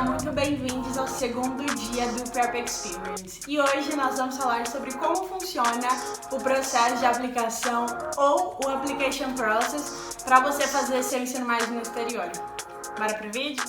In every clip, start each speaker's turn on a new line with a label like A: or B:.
A: muito bem-vindos ao segundo dia do Prep Experience. E hoje nós vamos falar sobre como funciona o processo de aplicação ou o Application Process para você fazer seu ensino médio no exterior. Bora pro vídeo?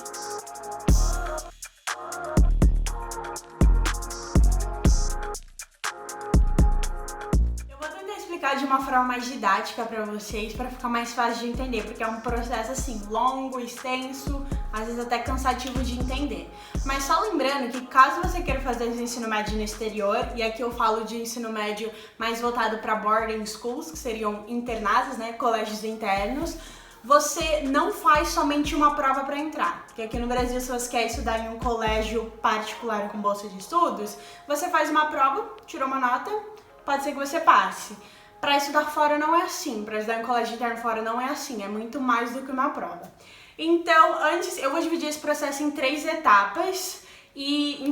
A: De uma forma mais didática para vocês, para ficar mais fácil de entender, porque é um processo assim longo, extenso, às vezes até cansativo de entender. Mas só lembrando que caso você queira fazer o ensino médio no exterior, e aqui eu falo de ensino médio mais voltado para boarding schools, que seriam internados, né, colégios internos, você não faz somente uma prova para entrar. Porque aqui no Brasil, se você quer estudar em um colégio particular com bolsa de estudos, você faz uma prova, tirou uma nota, pode ser que você passe. Para estudar fora não é assim, para estudar em colégio interno fora não é assim, é muito mais do que uma prova. Então, antes, eu vou dividir esse processo em três etapas, em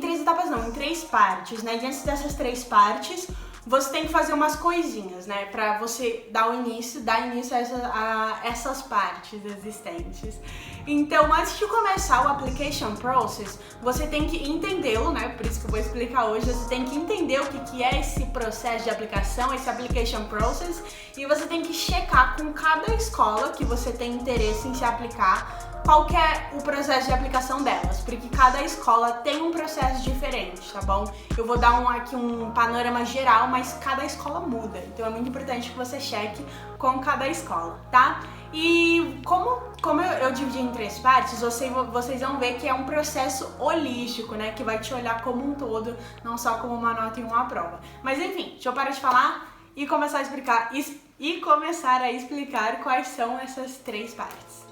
A: três partes, né? E antes dessas três partes, você tem que fazer umas coisinhas, né? Para você dar início a essas partes existentes. Então, antes de começar o Application Process, você tem que entendê-lo, né? Por isso que eu vou explicar hoje. Você tem que entender o que é esse processo de aplicação, esse Application Process, e você tem que checar com cada escola que você tem interesse em se aplicar qual que é o processo de aplicação delas, porque cada escola tem um processo diferente, tá bom? Eu vou dar aqui um panorama geral, mas cada escola muda, então é muito importante que você cheque com cada escola, tá? E como eu dividi em três partes, vocês vão ver que é um processo holístico, né? Que vai te olhar como um todo, não só como uma nota e uma prova. Mas enfim, deixa eu parar de falar e começar a explicar quais são essas três partes.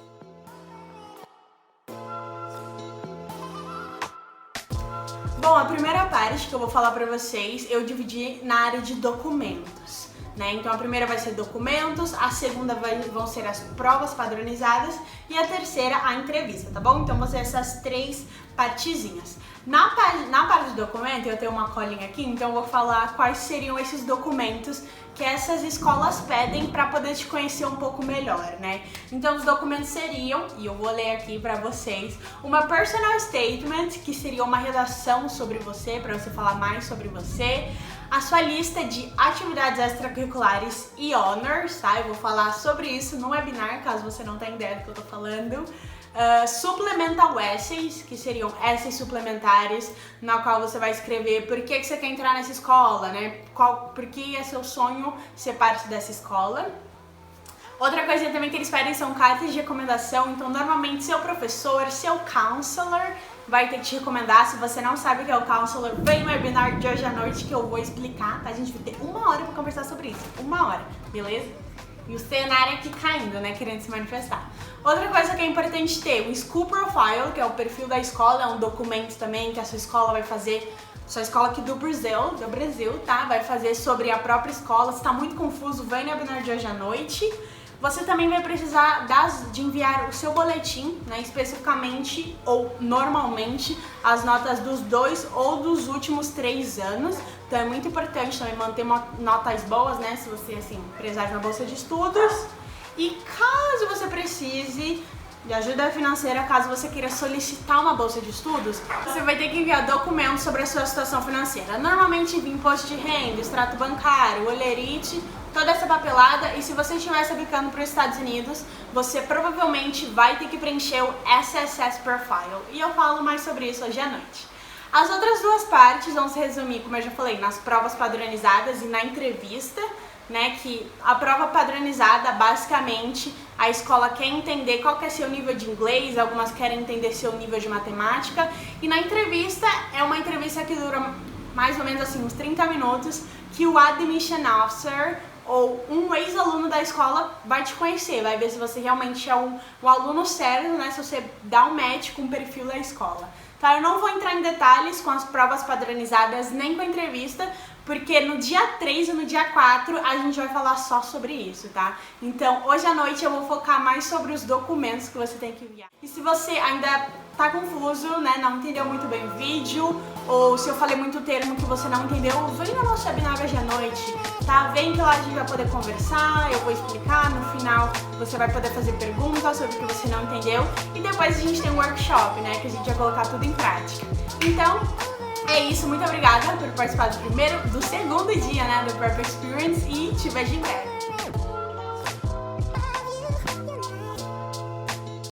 A: Bom, a primeira parte que eu vou falar pra vocês, eu dividi na área de documentos, né? Então a primeira vai ser documentos, a segunda vão ser as provas padronizadas e a terceira a entrevista, tá bom? Então vão ser essas três partezinhas. Na parte de documento, eu tenho uma colinha aqui, então eu vou falar quais seriam esses documentos que essas escolas pedem para poder te conhecer um pouco melhor, né? Então os documentos seriam, e eu vou ler aqui para vocês, uma personal statement, que seria uma redação sobre você, para você falar mais sobre você, a sua lista de atividades extracurriculares e honors, tá? Eu vou falar sobre isso no webinar, caso você não tenha ideia do que eu tô falando. Supplemental essays, que seriam essays suplementares, na qual você vai escrever por que você quer entrar nessa escola, né? Por que é seu sonho ser parte dessa escola. Outra coisa também que eles pedem são cartas de recomendação, então normalmente seu professor, seu counselor vai ter que te recomendar. Se você não sabe o que é o counselor, vem no webinar de hoje à noite que eu vou explicar, tá? A gente vai ter 1 hora pra conversar sobre isso, 1 hora, beleza? E o cenário aqui caindo, né, querendo se manifestar. Outra coisa que é importante ter, o School Profile, que é o perfil da escola, é um documento também que a sua escola vai fazer, sua escola aqui do Brasil, tá? Vai fazer sobre a própria escola. Se tá muito confuso, vem no webinar de hoje à noite. Você também vai precisar de enviar o seu boletim, né, especificamente ou normalmente as notas dos 2 ou dos últimos 3 anos. Então é muito importante também manter notas boas, né, se você assim precisar de uma bolsa de estudos. E caso você precise de ajuda financeira, caso você queira solicitar uma bolsa de estudos, você vai ter que enviar documentos sobre a sua situação financeira. Normalmente envia imposto de renda, extrato bancário, olerite, toda essa papelada. E se você estiver se aplicando para os Estados Unidos, você provavelmente vai ter que preencher o SSS Profile. E eu falo mais sobre isso hoje à noite. As outras duas partes vão se resumir, como eu já falei, nas provas padronizadas e na entrevista, né, que a prova padronizada, basicamente, a escola quer entender qual que é seu nível de inglês, algumas querem entender seu nível de matemática, e na entrevista, é uma entrevista que dura mais ou menos assim, uns 30 minutos, que o Admission Officer, ou um ex-aluno da escola, vai te conhecer, vai ver se você realmente é o aluno certo, né, se você dá um match com o perfil da escola. Tá, eu não vou entrar em detalhes com as provas padronizadas, nem com a entrevista, porque no dia 3 e no dia 4 a gente vai falar só sobre isso, tá? Então, hoje à noite eu vou focar mais sobre os documentos que você tem que enviar. E se você ainda tá confuso, né, não entendeu muito bem o vídeo, ou se eu falei muito termo que você não entendeu, vem no nosso webinar hoje à noite, tá? Vem que lá a gente vai poder conversar, eu vou explicar, no final você vai poder fazer perguntas sobre o que você não entendeu, e depois a gente tem um workshop, né, que a gente vai colocar tudo em prática. Então, é isso, muito obrigada por participar do segundo dia, né, do Prep Experience, e te vejo em breve.